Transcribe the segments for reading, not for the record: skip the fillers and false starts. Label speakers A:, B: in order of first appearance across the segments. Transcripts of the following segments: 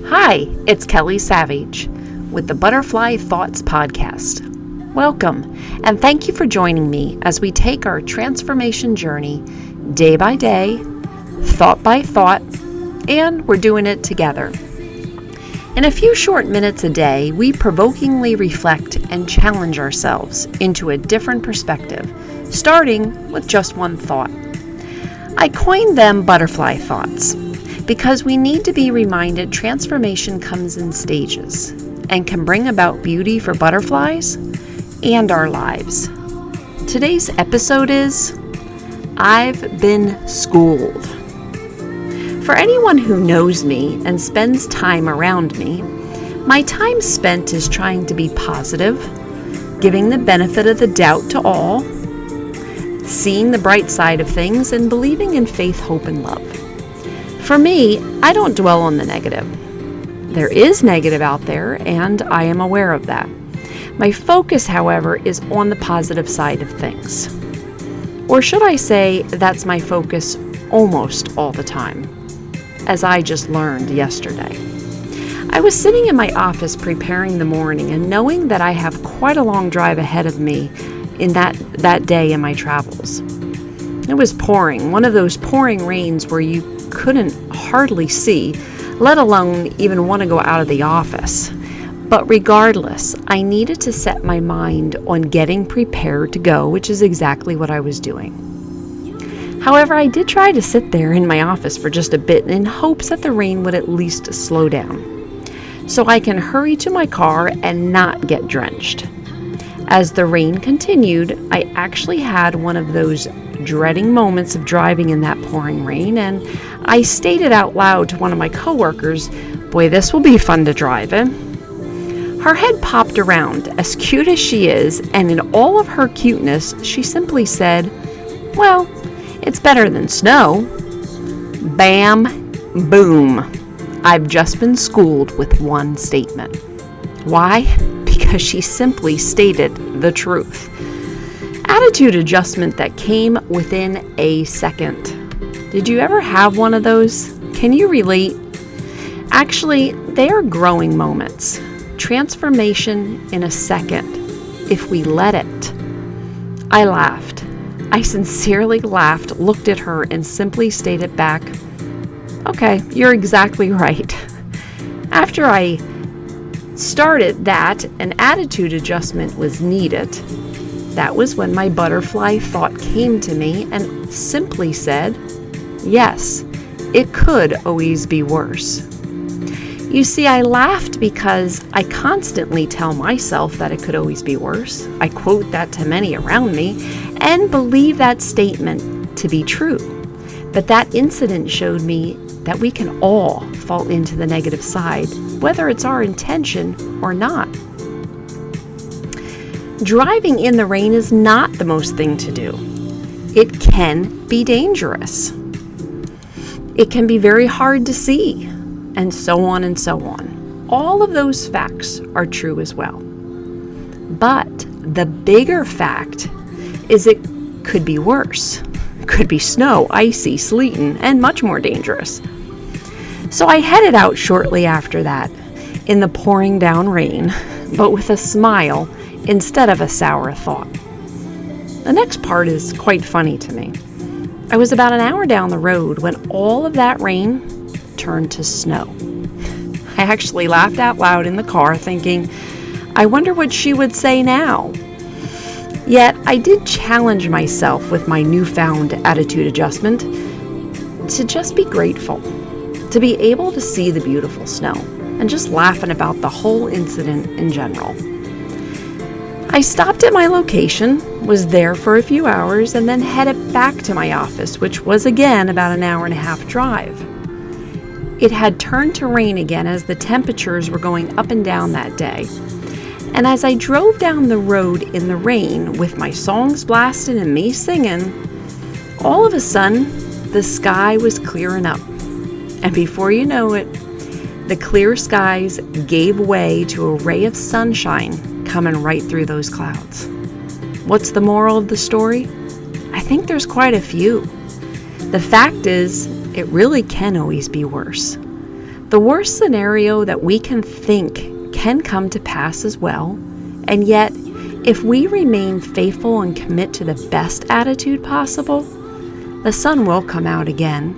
A: Hi, it's Kelly Savage with the Butterfly Thoughts Podcast. Welcome, and thank you for joining me as we take our transformation journey day by day, thought by thought, and we're doing it together. In a few short minutes a day, we provokingly reflect and challenge ourselves into a different perspective, starting with just one thought. I coined them butterfly thoughts because we need to be reminded transformation comes in stages and can bring about beauty for butterflies and our lives. Today's episode is I've been schooled. For anyone who knows me and spends time around me, my time spent is trying to be positive, giving the benefit of the doubt to all, seeing the bright side of things, and believing in faith, hope, and love. For me, I don't dwell on the negative. There is negative out there, and I am aware of that. My focus, however, is on the positive side of things. Or should I say, that's my focus almost all the time, as I just learned yesterday. I was sitting in my office preparing the morning and knowing that I have quite a long drive ahead of me in that day in my travels. It was pouring, one of those pouring rains where you couldn't hardly see, let alone even want to go out of the office. But regardless, I needed to set my mind on getting prepared to go, which is exactly what I was doing. However, I did try to sit there in my office for just a bit in hopes that the rain would at least slow down, so I can hurry to my car and not get drenched. As the rain continued, I actually had one of those dreading moments of driving in that pouring rain, and I stated out loud to one of my coworkers, "Boy, this will be fun to drive in." Her head popped around, as cute as she is, and in all of her cuteness, she simply said, "Well, it's better than snow." Bam, boom. I've just been schooled with one statement. Why? Because she simply stated the truth. Attitude adjustment that came within a second. Did you ever have one of those? Can you relate? Actually, they are growing moments. Transformation in a second, if we let it. I laughed. I sincerely laughed, looked at her, and simply stated back, "Okay, you're exactly right." After I started that an attitude adjustment was needed, that was when my butterfly thought came to me and simply said, yes, it could always be worse. You see, I laughed because I constantly tell myself that it could always be worse. I quote that to many around me and believe that statement to be true. But that incident showed me that we can all fall into the negative side, whether it's our intention or not. Driving in the rain is not the most thing to do. It can be dangerous. It can be very hard to see, and so on and so on. All of those facts are true as well. But the bigger fact is it could be worse. It could be snow, icy, sleeting, and much more dangerous. So I headed out shortly after that in the pouring down rain, but with a smile instead of a sour thought. The next part is quite funny to me. I was about an hour down the road when all of that rain turned to snow. I actually laughed out loud in the car thinking, I wonder what she would say now. Yet I did challenge myself with my newfound attitude adjustment to just be grateful, to be able to see the beautiful snow, and just laughing about the whole incident in general. I stopped at my location, was there for a few hours, and then headed back to my office, which was again about an hour and a half drive. It had turned to rain again as the temperatures were going up and down that day. And as I drove down the road in the rain with my songs blasting and me singing, all of a sudden, the sky was clearing up. And before you know it, the clear skies gave way to a ray of sunshine coming right through those clouds. What's the moral of the story? I think there's quite a few. The fact is, it really can always be worse. The worst scenario that we can think can come to pass as well, and yet, if we remain faithful and commit to the best attitude possible, the sun will come out again,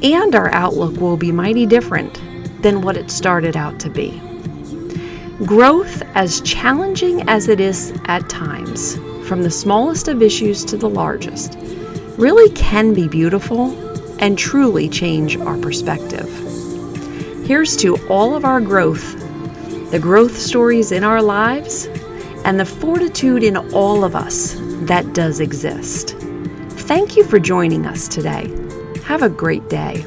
A: and our outlook will be mighty different than what it started out to be. Growth, as challenging as it is at times, from the smallest of issues to the largest, really can be beautiful and truly change our perspective. Here's to all of our growth, the growth stories in our lives, and the fortitude in all of us that does exist. Thank you for joining us today. Have a great day.